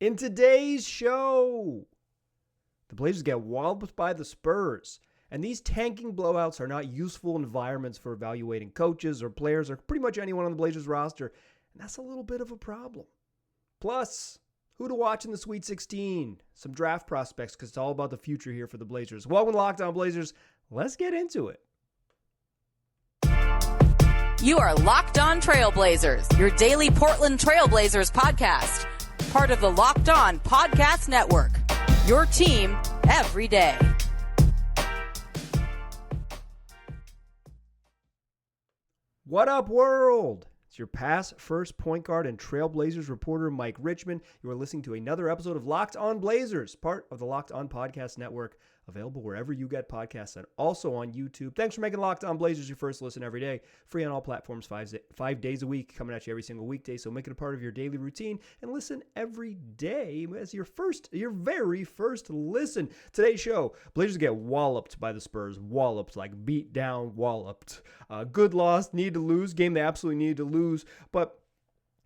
In today's show, the Blazers get walloped by the Spurs. And these tanking blowouts are not useful environments for evaluating coaches or players or pretty much anyone on the Blazers roster. And that's a little bit of a problem. Plus, who to watch in the Sweet 16. Some draft prospects because it's all about the future here for the Blazers. Welcome to Locked On Blazers. Let's get into it. You are Locked On Trailblazers, your daily Portland Trailblazers podcast. Part of the Locked On Podcast Network. Your team every day. What up, world? It's your past first point guard and Trailblazers reporter, Mike Richmond. You are listening to another episode of Locked On Blazers, part of the Locked On Podcast Network, available wherever you get podcasts and also on YouTube. Thanks for making Locked On Blazers your first listen every day. Free on all platforms 5 days a week, coming at you every single weekday. So make it a part of your daily routine and listen every day as your very first listen. Today's show, Blazers get walloped by the Spurs. Walloped, like beat down, walloped. Good loss, need to lose. Game they absolutely needed to lose. But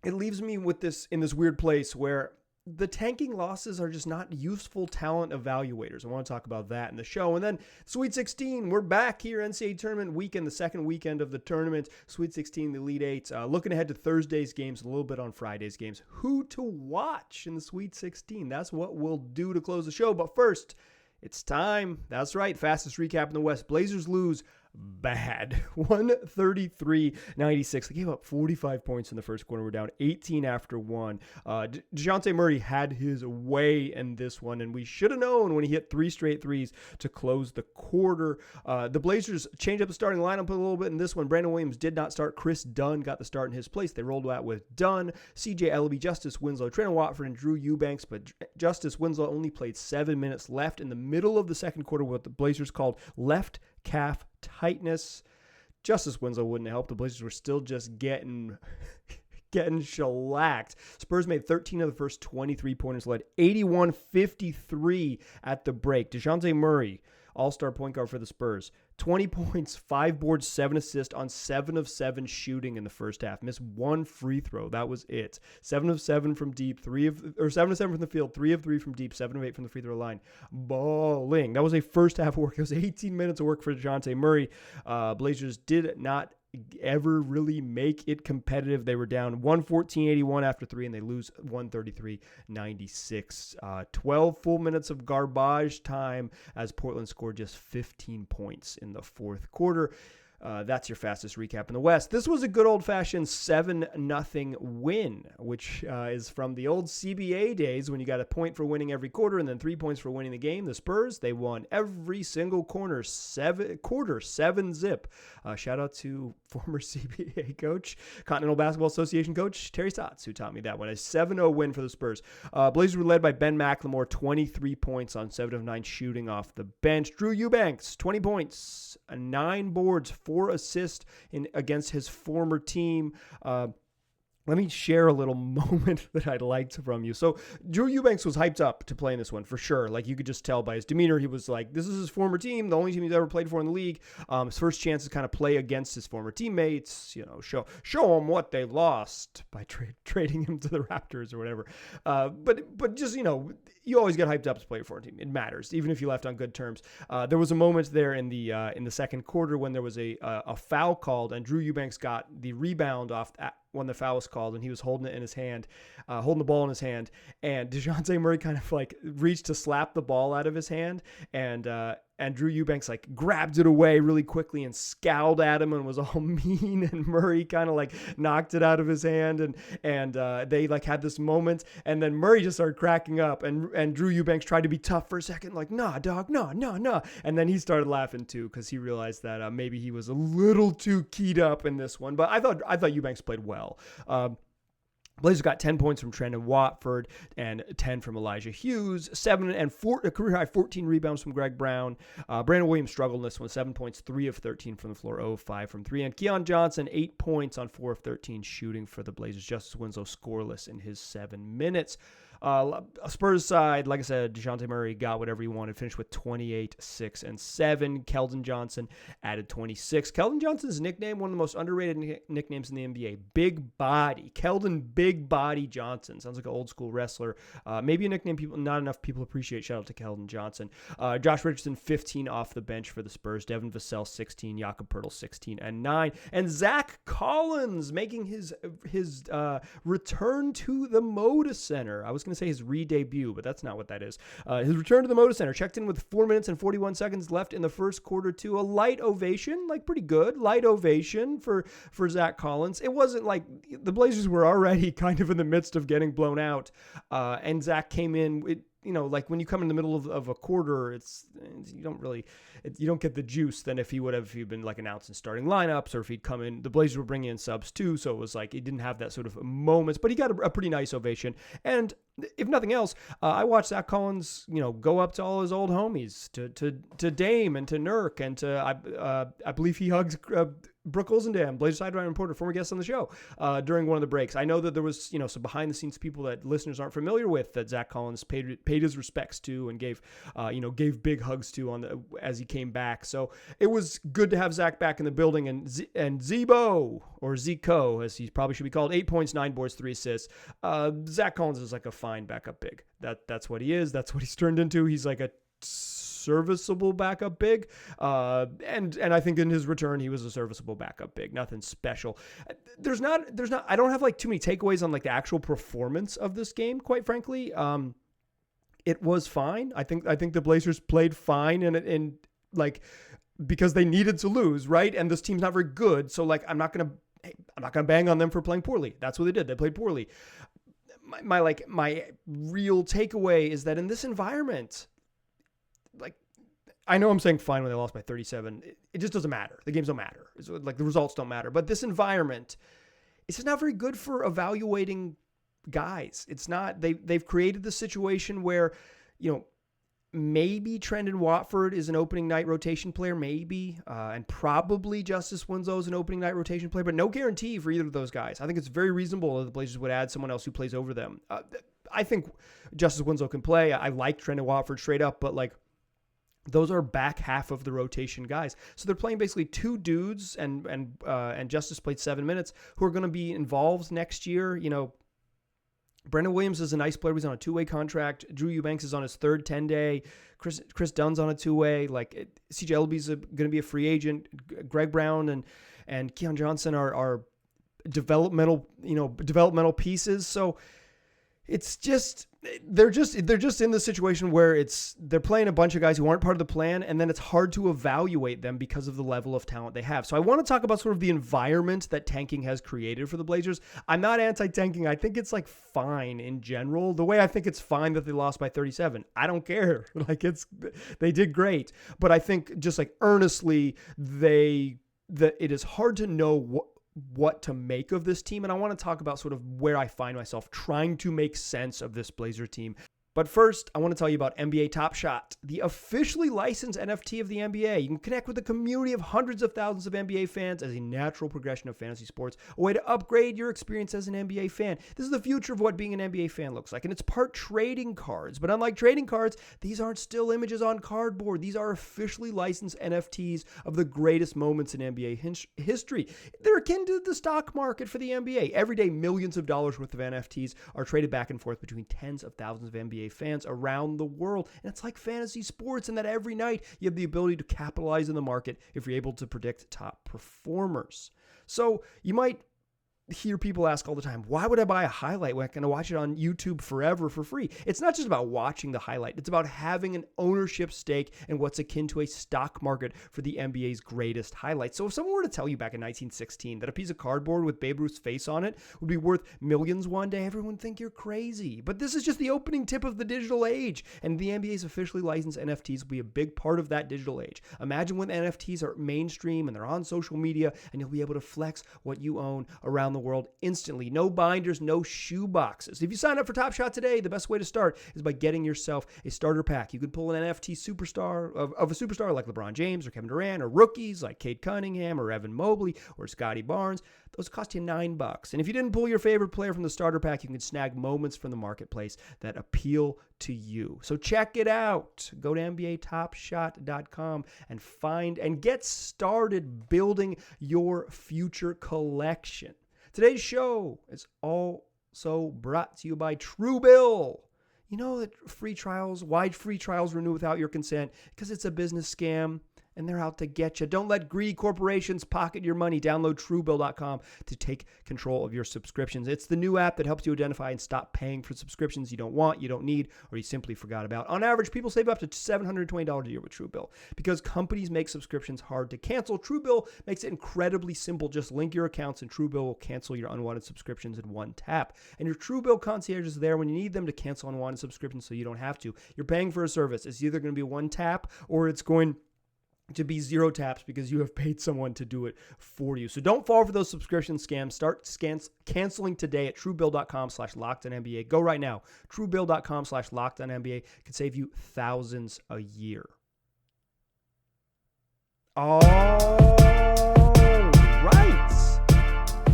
it leaves me with in this weird place where the tanking losses are just not useful talent evaluators. I want to talk about that in the show. And then Sweet 16, we're back here, NCAA tournament weekend, the second weekend of the tournament. Sweet 16, the Elite Eight. Looking ahead to Thursday's games, a little bit on Friday's games. Who to watch in the Sweet 16? That's what we'll do to close the show. But first, it's time. That's right, fastest recap in the West. Blazers lose bad. 133-96. They gave up 45 points in the first quarter. We're down 18 after one. DeJounte Murray had his way in this one, and we should have known when he hit 3 straight threes to close the quarter. The Blazers changed up the starting lineup a little bit in this one. Brandon Williams did not start. Chris Dunn got the start in his place. They rolled out with Dunn, CJ Elleby, Justice Winslow, Trent Watford, and Drew Eubanks, but Justice Winslow only played 7 minutes left in the middle of the second quarter, what the Blazers called left calf tightness. Justice Winslow wouldn't help. The Blazers were still just getting shellacked. Spurs made 13 of the first 23 pointers, led 81-53 at the break. DeJounte Murray, all-star point guard for the Spurs, 20 points, 5 boards, 7 assists on 7 of 7 shooting in the first half. Missed 1 free throw. That was it. 7 of 7 from deep, 7 of 7 from the field, 3 of 3 from deep, 7 of 8 from the free throw line. Balling. That was a first half work. It was 18 minutes of work for DeJounte Murray. Blazers did not ever really make it competitive. They were down 114-81 after 3, and they lose 133-96. 12 full minutes of garbage time as Portland scored just 15 points in the fourth quarter. That's your fastest recap in the West. This was a good old-fashioned 7-0 win, which is from the old CBA days when you got a point for winning every quarter and then 3 points for winning the game. The Spurs, they won every single quarter 7-zip. Shout out to former CBA coach, Continental Basketball Association coach Terry Stotts, who taught me that one. A 7-0 win for the Spurs. Blazers were led by Ben Mclemore, 23 points on 7 of 9 shooting off the bench. Drew Eubanks, 20 points, 9 boards, 4 assists against his former team. Let me share a little moment that I liked from you. So Drew Eubanks was hyped up to play in this one for sure. Like you could just tell by his demeanor. He was like, this is his former team, the only team he's ever played for in the league. His first chance to kind of play against his former teammates, show them what they lost by trading him to the Raptors or whatever. But just, you always get hyped up to play for a team. It matters, even if you left on good terms. There was a moment there in the second quarter when there was a foul called, and Drew Eubanks got the rebound off when the foul was called, and he was holding it in his hand, holding the ball in his hand, and DeJounte Murray kind of like reached to slap the ball out of his hand, and Drew Eubanks like grabbed it away really quickly and scowled at him and was all mean, and Murray kind of like knocked it out of his hand, and they like had this moment, and then Murray just started cracking up, and Drew Eubanks tried to be tough for a second, like, nah, dog, nah, and then he started laughing too because he realized that maybe he was a little too keyed up in this one, but I thought Eubanks played well. Blazers got 10 points from Trent Watford and 10 from Elijah Hughes, 7 and 4, a career high 14 rebounds from Greg Brown. Brandon Williams struggled in this one, 7 points, 3 of 13 from the floor, 0 of 5 from 3. And Keon Johnson, 8 points on 4 of 13 shooting for the Blazers. Justice Winslow scoreless in his 7 minutes. Spurs side, like I said, DeJounte Murray got whatever he wanted, finished with 28, 6, and 7. Keldon Johnson added 26. Keldon Johnson's nickname, one of the most underrated nicknames in the NBA, Big Body. Keldon Big Big Body Johnson. Sounds like an old school wrestler. Maybe a nickname not enough people appreciate. Shout out to Keldon Johnson. Josh Richardson, 15 off the bench for the Spurs. Devin Vassell, 16. Jakob Poeltl, 16 and 9. And Zach Collins making his return to the Moda Center. I was going to say his re-debut, but that's not what that is. His return to the Moda Center. Checked in with 4 minutes and 41 seconds left in the first quarter to a light ovation, like pretty good light ovation for Zach Collins. It wasn't like the Blazers were already kind of in the midst of getting blown out, and Zach came in. Like when you come in the middle of a quarter, you don't get the juice than if he'd been like announcing starting lineups, or if he'd come in. The Blazers were bringing in subs too, so it was like he didn't have that sort of moments, but he got a pretty nice ovation. And if nothing else, I watched Zach Collins, go up to all his old homies, to Dame and to Nurk, and to I believe he hugs Brooke Olzendam, Blazers sideline reporter, former guest on the show, during one of the breaks. I know that there was, some behind the scenes people that listeners aren't familiar with that Zach Collins paid his respects to and gave big hugs to as he came back. So it was good to have Zach back in the building, and Zebo, or Zico, as he probably should be called, 8 points, 9 boards, 3 assists. Zach Collins is like a fine backup big. That's what he is. That's what he's turned into. He's like a serviceable backup big, and I think in his return he was a serviceable backup big. Nothing special. There's not. I don't have like too many takeaways on like the actual performance of this game, quite frankly. It was fine. I think the Blazers played fine, and like because they needed to lose, right? And this team's not very good, so like I'm not gonna bang on them for playing poorly. That's what they did. They played poorly. My real takeaway is that in this environment, like, I know I'm saying fine when they lost by 37. It just doesn't matter. The games don't matter. It's like the results don't matter. But this environment, it's just not very good for evaluating guys. It's not. They've created the situation where, maybe Trendon Watford is an opening night rotation player, maybe, and probably Justice Winslow is an opening night rotation player, but no guarantee for either of those guys. I think it's very reasonable that the Blazers would add someone else who plays over them. I think Justice Winslow can play. I like Trendon Watford straight up, but like, those are back half of the rotation guys. So they're playing basically two dudes, and Justice played 7 minutes, who are going to be involved next year. Brandon Williams is a nice player. He's on a 2-way contract. Drew Eubanks is on his third 10-day. Chris Dunn's on a 2-way. CJ Ellaby's going to be a free agent. Greg Brown and Keon Johnson are developmental pieces. So it's just they're just in the situation where they're playing a bunch of guys who aren't part of the plan, and then it's hard to evaluate them because of the level of talent they have. So I want to talk about sort of the environment that tanking has created for the Blazers. I'm not anti-tanking. I think it's like fine in general. The way I think it's fine that they lost by 37. I don't care. They did great, but I think just like earnestly that it is hard to know what to make of this team. And I want to talk about sort of where I find myself trying to make sense of this Blazer team. But first, I want to tell you about NBA Top Shot, the officially licensed NFT of the NBA. You can connect with a community of hundreds of thousands of NBA fans as a natural progression of fantasy sports, a way to upgrade your experience as an NBA fan. This is the future of what being an NBA fan looks like, and it's part trading cards. But unlike trading cards, these aren't still images on cardboard. These are officially licensed NFTs of the greatest moments in NBA history. They're akin to the stock market for the NBA. Every day, millions of dollars worth of NFTs are traded back and forth between tens of thousands of NBA fans around the world. And it's like fantasy sports in that every night you have the ability to capitalize in the market if you're able to predict top performers. So you might hear people ask all the time, why would I buy a highlight when I can watch it on YouTube forever for free? It's not just about watching the highlight. It's about having an ownership stake in what's akin to a stock market for the NBA's greatest highlights. So if someone were to tell you back in 1916 that a piece of cardboard with Babe Ruth's face on it would be worth millions one day, everyone would think you're crazy. But this is just the opening tip of the digital age, and the NBA's officially licensed NFTs will be a big part of that digital age. Imagine when NFTs are mainstream and they're on social media, and you'll be able to flex what you own around the world instantly. No binders, no shoe boxes. If you sign up for Top Shot today, the best way to start is by getting yourself a starter pack. You could pull an NFT superstar of a superstar like LeBron James or Kevin Durant, or rookies like Cade Cunningham or Evan Mobley or Scotty Barnes. Those cost you $9. And if you didn't pull your favorite player from the starter pack, you can snag moments from the marketplace that appeal to you. So check it out. Go to NBATopShot.com and find and get started building your future collection. Today's show is all also brought to you by Truebill. You know that why free trials renew without your consent? Because it's a business scam and they're out to get you. Don't let greedy corporations pocket your money. Download Truebill.com to take control of your subscriptions. It's the new app that helps you identify and stop paying for subscriptions you don't want, you don't need, or you simply forgot about. On average, people save up to $720 a year with Truebill. Because companies make subscriptions hard to cancel, Truebill makes it incredibly simple. Just link your accounts and Truebill will cancel your unwanted subscriptions in one tap. And your Truebill concierge is there when you need them to cancel unwanted subscriptions so you don't have to. You're paying for a service. It's either going to be one tap or it's going to be 0 taps because you have paid someone to do it for you. So don't fall for those subscription scams. Start canceling today at Truebill.com/LockedOnNBA. Go right now. Truebill.com/LockedOnNBA can save you thousands a year. All right.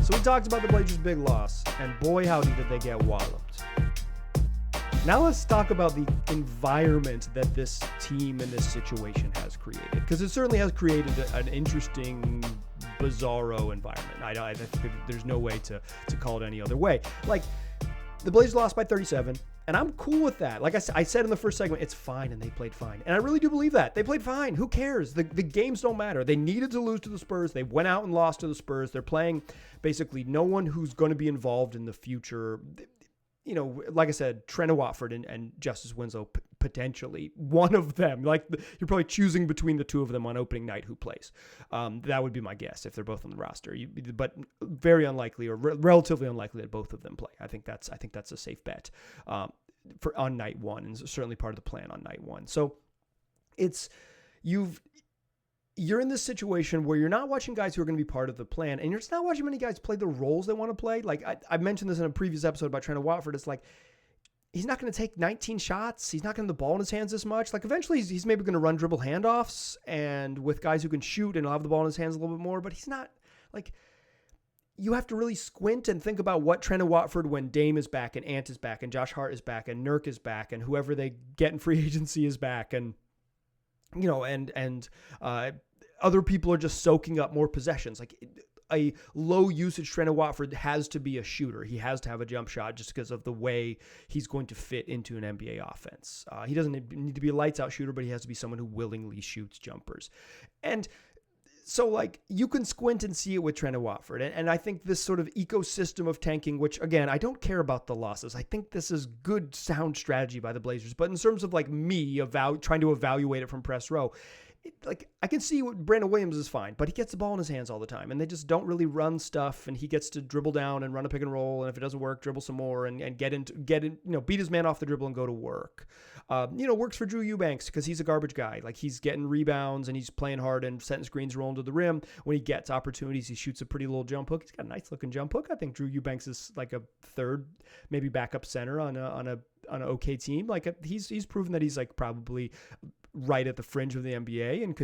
So we talked about the Blazers' big loss, and boy, howdy did they get walloped. Now let's talk about the environment that this team in this situation has created, because it certainly has created an interesting, bizarro environment. I think there's no way to call it any other way. Like, the Blazers lost by 37, and I'm cool with that. Like I said in the first segment, it's fine, and they played fine. And I really do believe that. They played fine. Who cares? The games don't matter. They needed to lose to the Spurs. They went out and lost to the Spurs. They're playing basically no one who's going to be involved in the future. You know, like I said, Trent Watford and Justice Winslow, potentially. One of them. Like, you're probably choosing between the two of them on opening night who plays. That would be my guess if they're both on the roster. But very unlikely, or relatively unlikely, that both of them play. I think that's a safe bet on night one, and certainly part of the plan on night one. So you're in this situation where you're not watching guys who are going to be part of the plan, and you're just not watching many guys play the roles they want to play. Like, I mentioned this in a previous episode about Trent Watford. It's like, he's not going to take 19 shots. He's not going to have the ball in his hands this much. Like, eventually he's maybe going to run dribble handoffs and with guys who can shoot and he'll have the ball in his hands a little bit more, but he's not, like, you have to really squint and think about what Trent Watford, when Dame is back and Ant is back and Josh Hart is back and Nurk is back and whoever they get in free agency is back, and you know, and other people are just soaking up more possessions. Like, a low usage Trent Watford has to be a shooter. He has to have a jump shot just because of the way he's going to fit into an NBA offense. He doesn't need to be a lights out shooter, but he has to be someone who willingly shoots jumpers. And so, like, you can squint and see it with Trent Watford. And I think this sort of ecosystem of tanking, which, again, I don't care about the losses. I think this is good, sound strategy by the Blazers. But in terms of, like, me trying to evaluate it from press row, like, I can see what Brandon Williams is fine, but he gets the ball in his hands all the time, and they just don't really run stuff, and he gets to dribble down and run a pick and roll, and if it doesn't work, dribble some more and get in, you know, beat his man off the dribble and go to work. You know, works for Drew Eubanks because he's a garbage guy. Like, he's getting rebounds and he's playing hard and setting screens, rolling to the rim. When he gets opportunities, he shoots a pretty little jump hook. He's got a nice looking jump hook. I think Drew Eubanks is like a third, maybe backup center on an okay team. Like, he's proven that he's like probably right at the fringe of the NBA and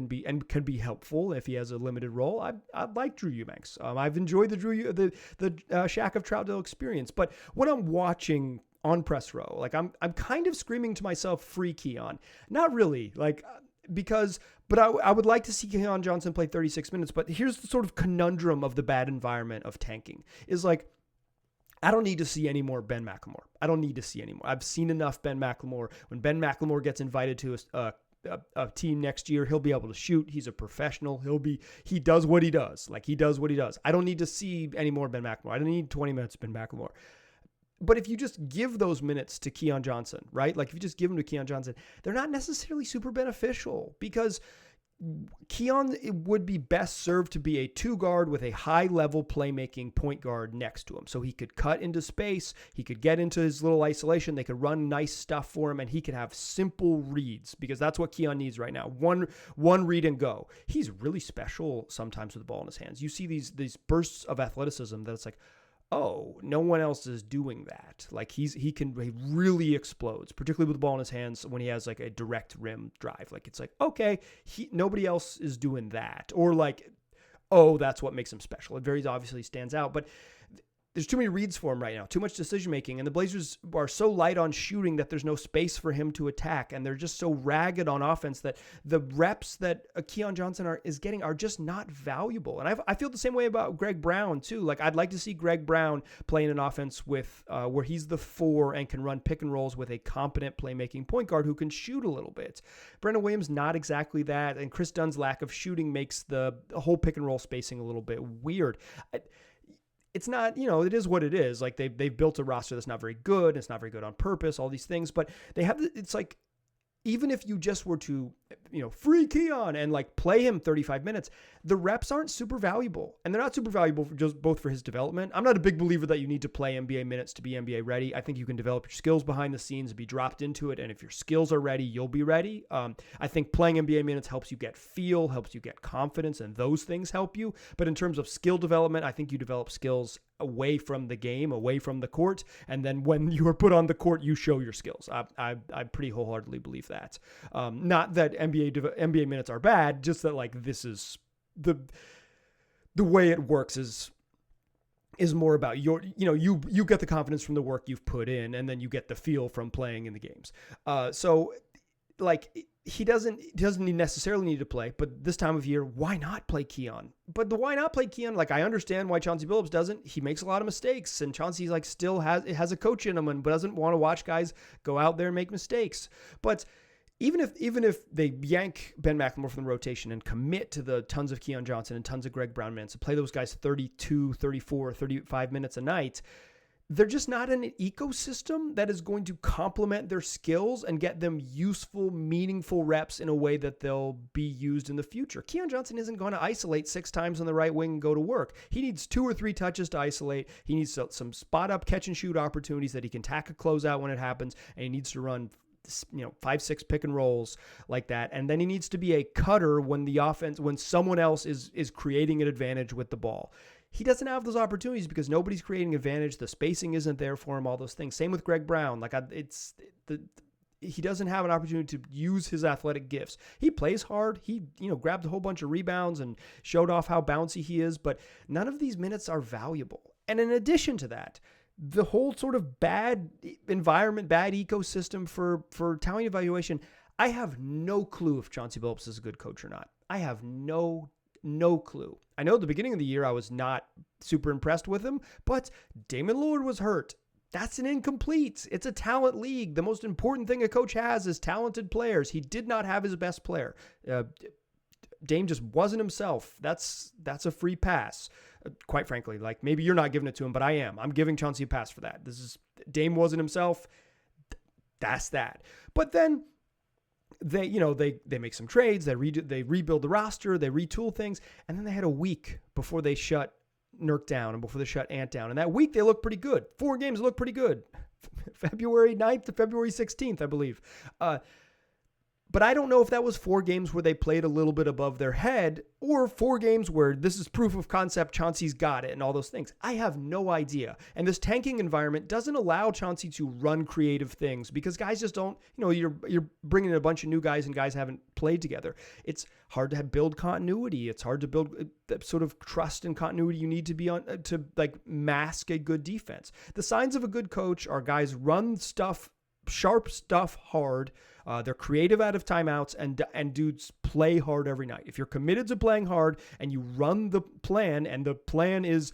can be helpful if he has a limited role. I like Drew Eubanks. I've enjoyed the Shaq of Troutdale experience, but when I'm watching on press row, like, I'm kind of screaming to myself, free Keon. Not really, like, but I would like to see Keon Johnson play 36 minutes. But here's the sort of conundrum of the bad environment of tanking is, like, I don't need to see any more Ben Mclemore. I don't need to see any more. I've seen enough Ben Mclemore. When Ben Mclemore gets invited to a team next year, he'll be able to shoot. He's a professional. He does what he does. Like, he does what he does. I don't need to see any more Ben Mclemore. I don't need 20 minutes of Ben Mclemore. But if you just give those minutes to Keon Johnson, right? Like, if you just give them to Keon Johnson, they're not necessarily super beneficial, because Keon would be best served to be a 2-guard with a high-level playmaking point guard next to him. So he could cut into space, he could get into his little isolation, they could run nice stuff for him, and he could have simple reads, because that's what Keon needs right now. One read and go. He's really special sometimes with the ball in his hands. You see these bursts of athleticism that it's like, oh, no one else is doing that. Like, he really explodes, particularly with the ball in his hands when he has like a direct rim drive. Like, it's like, okay, nobody else is doing that. Or like, oh, that's what makes him special. It very obviously stands out. But there's too many reads for him right now, too much decision making, and the Blazers are so light on shooting that there's no space for him to attack, and they're just so ragged on offense that the reps that Keon Johnson is getting are just not valuable. And I feel the same way about Greg Brown too. Like, I'd like to see Greg Brown playing an offense with where he's the 4 and can run pick and rolls with a competent playmaking point guard who can shoot a little bit. Brandon Williams, not exactly that, and Chris Dunn's lack of shooting makes the whole pick and roll spacing a little bit weird. It's not, it is what it is. Like, they've built a roster that's not very good. It's not very good on purpose, all these things, but it's like, even if you just were to, free Keon and like play him 35 minutes, the reps aren't super valuable, and they're not super valuable for just both for his development. I'm not a big believer that you need to play NBA minutes to be NBA ready. I think you can develop your skills behind the scenes and be dropped into it. And if your skills are ready, you'll be ready. I think playing NBA minutes helps you get feel, helps you get confidence, and those things help you. But in terms of skill development, I think you develop skills away from the game, away from the court. And then when you are put on the court, you show your skills. I pretty wholeheartedly believe that. Not that NBA minutes are bad, just that like this is the way it works is more about you get the confidence from the work you've put in, and then you get the feel from playing in the games. So like he doesn't necessarily need to play, but this time of year, why not play Keon? But the why not play Keon? Like, I understand why Chauncey Billups doesn't. He makes a lot of mistakes, and Chauncey's like still has a coach in him and doesn't want to watch guys go out there and make mistakes. But even if they yank Ben Mclemore from the rotation and commit to the tons of Keon Johnson and tons of Greg Brown minutes, to play those guys 32, 34, 35 minutes a night, they're just not in an ecosystem that is going to complement their skills and get them useful, meaningful reps in a way that they'll be used in the future. Keon Johnson isn't going to isolate 6 times on the right wing and go to work. He needs 2 or 3 touches to isolate. He needs some spot up catch and shoot opportunities that he can tack a closeout when it happens, and he needs to run 5-6 pick and rolls like that. And then he needs to be a cutter when someone else is creating an advantage with the ball. He doesn't have those opportunities because nobody's creating advantage. The spacing isn't there for him, all those things. Same with Greg Brown. He doesn't have an opportunity to use his athletic gifts. He plays hard. He, grabbed a whole bunch of rebounds and showed off how bouncy he is, but none of these minutes are valuable. And in addition to that, the whole sort of bad environment, bad ecosystem for talent evaluation, I have no clue if Chauncey Billups is a good coach or not. I have no clue. I know at the beginning of the year I was not super impressed with him, but Damian Lillard was hurt. That's an incomplete. It's a talent league. The most important thing a coach has is talented players. He did not have his best player. Dame just wasn't himself. That's a free pass. Quite frankly, like, maybe you're not giving it to him, but I am. I'm giving Chauncey a pass for that. Dame wasn't himself. That's that. But then they make some trades. They rebuild the roster. They retool things, and then they had a week before they shut Nurk down and before they shut Ant down. And that week they looked pretty good. 4 games looked pretty good. February 9th to February 16th, I believe. But I don't know if that was 4 games where they played a little bit above their head, or 4 games where this is proof of concept, Chauncey's got it, and all those things. I have no idea. And this tanking environment doesn't allow Chauncey to run creative things because guys just don't, you're bringing in a bunch of new guys and guys haven't played together. It's hard to build continuity. It's hard to build the sort of trust and continuity you need to be on to like mask a good defense. The signs of a good coach are guys run stuff, sharp stuff hard. They're creative out of timeouts, and dudes play hard every night. If you're committed to playing hard and you run the plan, and the plan is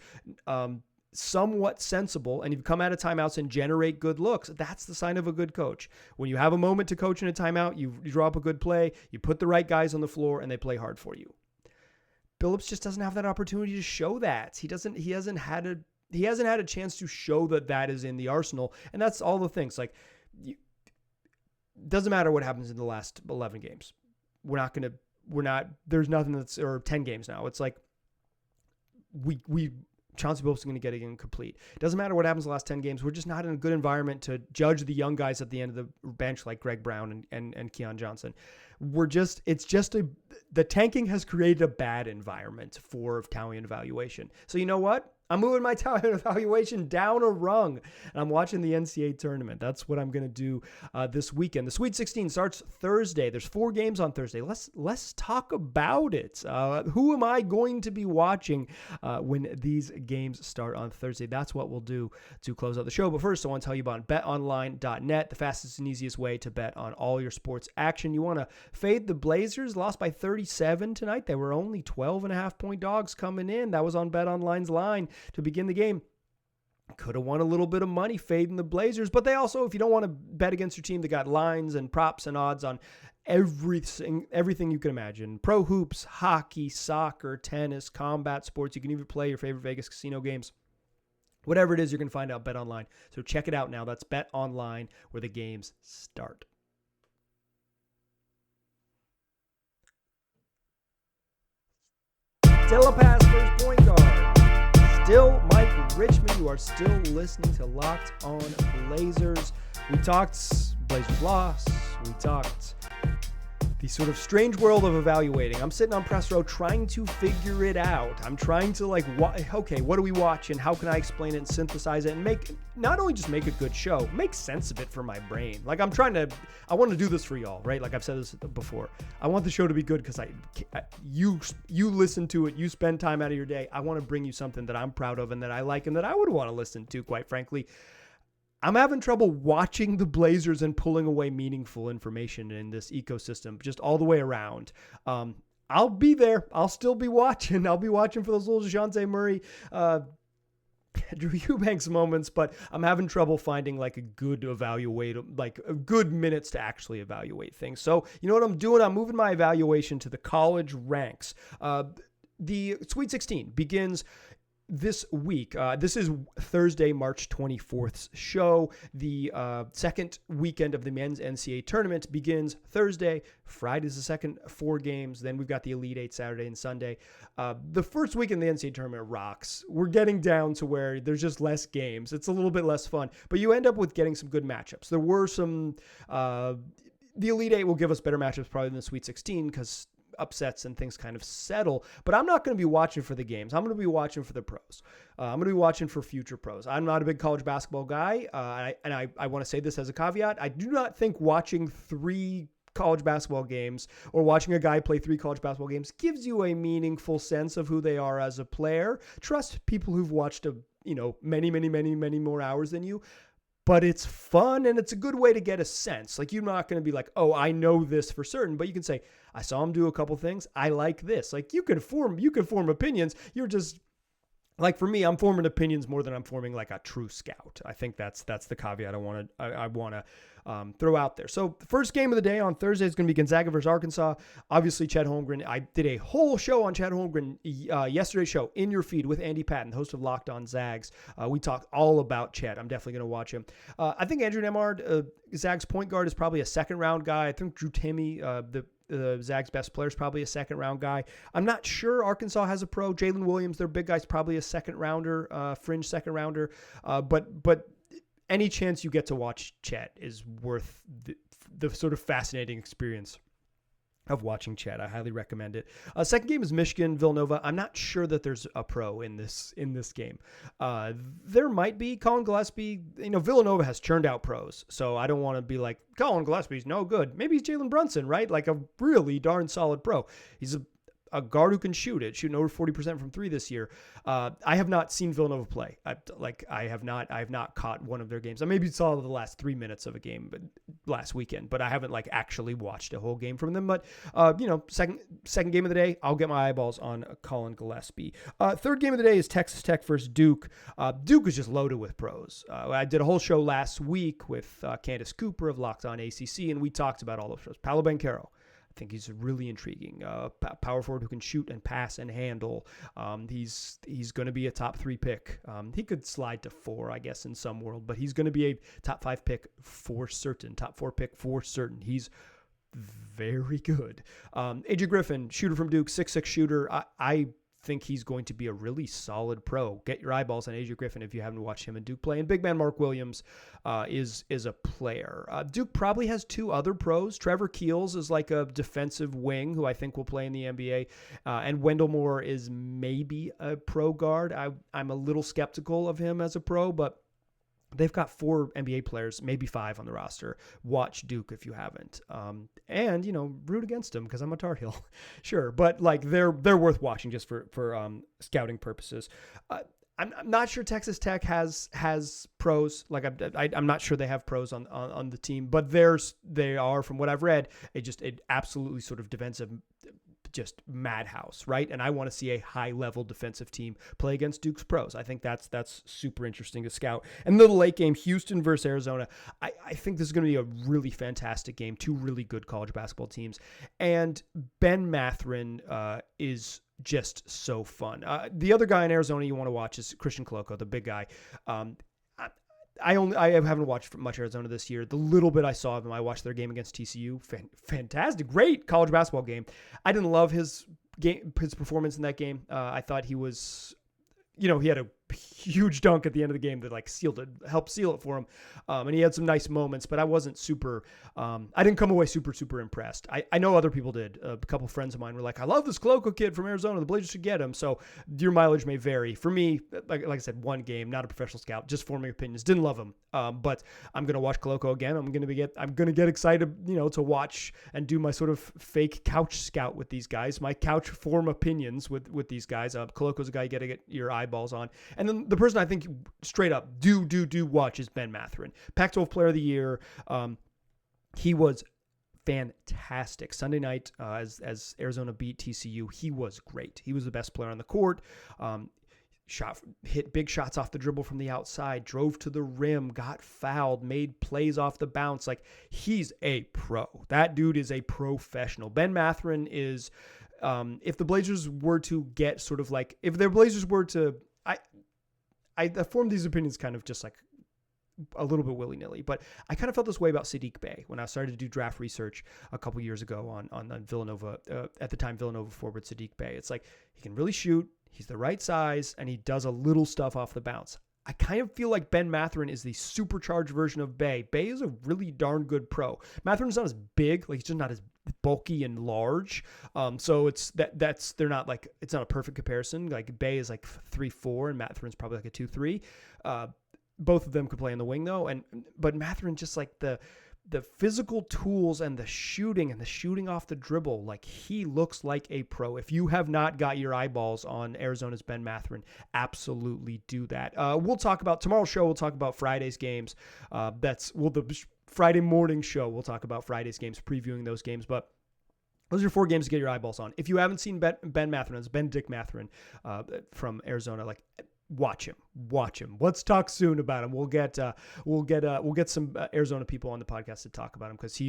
somewhat sensible, and you come out of timeouts and generate good looks, that's the sign of a good coach. When you have a moment to coach in a timeout, you draw up a good play, you put the right guys on the floor, and they play hard for you. Billups just doesn't have that opportunity to show that. He hasn't had a chance to show that is in the arsenal, and that's all the things like. Doesn't matter what happens in the last 11 games. There's nothing or 10 games now. It's like Chauncey Billups is going to get it incomplete. It doesn't matter what happens in the last 10 games. We're just not in a good environment to judge the young guys at the end of the bench like Greg Brown and Keon Johnson. The tanking has created a bad environment for talent evaluation. So you know what? I'm moving my talent evaluation down a rung, and I'm watching the NCAA tournament. That's what I'm going to do this weekend. The Sweet 16 starts Thursday. There's 4 games on Thursday. Let's talk about it. Who am I going to be watching when these games start on Thursday? That's what we'll do to close out the show. But first, I want to tell you about betonline.net, the fastest and easiest way to bet on all your sports action. You want to fade the Blazers, lost by 37 tonight. They were only 12.5-point dogs coming in. That was on BetOnline's line to begin the game. Could have won a little bit of money fading the Blazers, but they also, if you don't want to bet against your team, they got lines and props and odds on everything you can imagine. Pro hoops, hockey, soccer, tennis, combat sports. You can even play your favorite Vegas casino games. Whatever it is, you're going to find out BetOnline. So check it out now. That's BetOnline, where the games start. Still a pass first point guard. Still Mike Richmond. You are still listening to Locked On Blazers. We talked Blazers loss. We talked the sort of strange world of evaluating. I'm sitting on press row trying to figure it out. I'm trying to what do we watch and how can I explain it and synthesize it and not only just make a good show, make sense of it for my brain. Like I want to do this for y'all, right? Like I've said this before. I want the show to be good because you listen to it, you spend time out of your day. I want to bring you something that I'm proud of and that I like and that I would want to listen to, quite frankly. I'm having trouble watching the Blazers and pulling away meaningful information in this ecosystem, just all the way around. I'll be there. I'll still be watching. I'll be watching for those little DeJounte Murray, Drew Eubanks moments, but I'm having trouble finding a good good minutes to actually evaluate things. So you know what I'm doing? I'm moving my evaluation to the college ranks. The Sweet 16 begins this week. This is Thursday, March 24th's show. The second weekend of the men's NCAA tournament begins Thursday. Friday's the second 4 games. Then we've got the Elite 8 Saturday and Sunday. The first week in the NCAA tournament rocks. We're getting down to where there's just less games. It's a little bit less fun, but you end up with getting some good matchups. There were some, the Elite 8 will give us better matchups probably than the Sweet 16 because upsets and things kind of settle, but I'm not going to be watching for the games. I'm going to be watching for the pros. I'm going to be watching for future pros. I'm not a big college basketball guy, and I want to say this as a caveat. I do not think watching 3 college basketball games or watching a guy play 3 college basketball games gives you a meaningful sense of who they are as a player. Trust people who've watched many more hours than you. But it's fun and it's a good way to get a sense. Like you're not going to be like, oh, I know this for certain, but you can say, I saw him do a couple things. I like this. Like you can form opinions. You're just like, for me, I'm forming opinions more than I'm forming like a true scout. I think that's the caveat I want to throw out there. So the first game of the day on Thursday is going to be Gonzaga versus Arkansas. Obviously, Chet Holmgren. I did a whole show on Chet Holmgren yesterday's show in your feed with Andy Patton, the host of Locked On Zags. We talked all about Chet. I'm definitely going to watch him. I think Andrew Nemard, Zags point guard, is probably a second round guy. I think Drew Timme, the Zags' best player, is probably a second round guy. I'm not sure Arkansas has a pro. Jalen Williams, their big guy's probably a second rounder, fringe second rounder. But any chance you get to watch Chet is worth the sort of fascinating experience of watching Chet. I highly recommend it. Second game is Michigan Villanova. I'm not sure that there's a pro in this game. There might be. Colin Gillespie. Villanova has churned out pros, so I don't want to be like Colin Gillespie's no good. Maybe he's Jalen Brunson, right? Like a really darn solid pro. He's a guard who can shooting over 40% from 3 this year. I have not seen Villanova play. I have not caught one of their games. I maybe saw the last 3 minutes of a game last weekend, but I haven't actually watched a whole game from them. But second game of the day, I'll get my eyeballs on Colin Gillespie. Third game of the day is Texas Tech versus Duke. Duke is just loaded with pros. I did a whole show last week with Candace Cooper of Locked On ACC, and we talked about all those shows. Paolo Banchero. I think he's really intriguing. Power forward who can shoot and pass and handle. He's going to be a top 3 pick. He could slide to 4, I guess, in some world, but he's going to be a top 5 pick for certain. Top 4 pick for certain. He's very good. AJ Griffin, shooter from Duke, 6'6" shooter. I think he's going to be a really solid pro. Get your eyeballs on AJ Griffin if you haven't watched him and Duke play. And big man Mark Williams is a player. Duke probably has two other pros. Trevor Keels is like a defensive wing who I think will play in the NBA. And Wendell Moore is maybe a pro guard. I'm a little skeptical of him as a pro, but they've got 4 NBA players, maybe 5 on the roster. Watch Duke if you haven't. And, root against them because I'm a Tar Heel. Sure. But like they're worth watching just for scouting purposes. I'm not sure Texas Tech has pros. Like I'm not sure they have pros on the team, but they are, from what I've read, it absolutely sort of defensive, just madhouse, right? And I want to see a high-level defensive team play against Duke's pros. I think that's super interesting to scout. And the late game, Houston versus Arizona, I think this is going to be a really fantastic game. 2 really good college basketball teams. And Ben Mathurin is just so fun. The other guy in Arizona you want to watch is Christian Coloco, the big guy. I haven't watched much Arizona this year. The little bit I saw of him, I watched their game against TCU. Fantastic, great college basketball game. I didn't love his performance in that game. I thought he was, he had a huge dunk at the end of the game that like helped seal it for him. And he had some nice moments, but I wasn't super, I didn't come away super impressed. I know other people did. A couple of friends of mine were like, I love this Coloco kid from Arizona. The Blazers should get him. So your mileage may vary. For me, like I said, one game, not a professional scout, just forming opinions. Didn't love him. But I'm going to watch Coloco again. I'm going to get excited, to watch and do my sort of fake couch scout with these guys, my couch form opinions with these guys. Coloco's a guy you got to get your eyeballs on. And then the person I think straight up do watch is Ben Mathurin, Pac-12 Player of the Year. He was fantastic Sunday night as Arizona beat TCU. He was great. He was the best player on the court. Hit big shots off the dribble from the outside, drove to the rim, got fouled, made plays off the bounce. Like, he's a pro. That dude is a professional. Ben Mathurin is, if the Blazers were to get sort of like, if their Blazers were to, I formed these opinions kind of just like a little bit willy-nilly, but I kind of felt this way about Saddiq Bey when I started to do draft research a couple years ago on Villanova, at the time Villanova forward Saddiq Bey. It's like, he can really shoot, he's the right size, and he does a little stuff off the bounce. I kind of feel like Ben Mathurin is the supercharged version of Bey. Bey is a really darn good pro. Mathurin's not as big, like he's just not as bulky and large. So it's they're not like, it's not a perfect comparison. Like Bey is like 3'4" and Mathurin's probably like a 2'3". Both of them could play in the wing though. But Mathurin, just like the physical tools and the shooting off the dribble, like he looks like a pro. If you have not got your eyeballs on Arizona's Ben Mathurin, absolutely do that. We'll talk about tomorrow's show. We'll talk about Friday's games. The Friday morning show. We'll talk about Friday's games, previewing those games, but those are 4 games to get your eyeballs on. If you haven't seen Ben Mathurin, it's Ben Dick Mathurin from Arizona, like, watch him. Let's talk soon about him. We'll get some Arizona people on the podcast to talk about him, because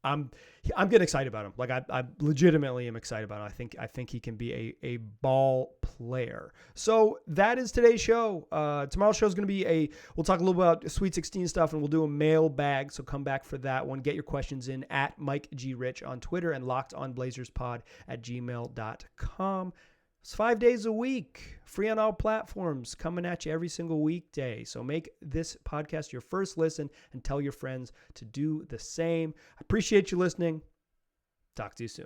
I'm getting excited about him. Like I legitimately am excited about him. I think he can be a ball player. So that is today's show. Tomorrow's show is going to be we'll talk a little about Sweet 16 stuff, and we'll do a mailbag. So come back for that one. Get your questions in at Mike G. Rich on Twitter and lockedonblazerspod@gmail.com. It's 5 days a week, free on all platforms, coming at you every single weekday. So make this podcast your first listen and tell your friends to do the same. I appreciate you listening. Talk to you soon.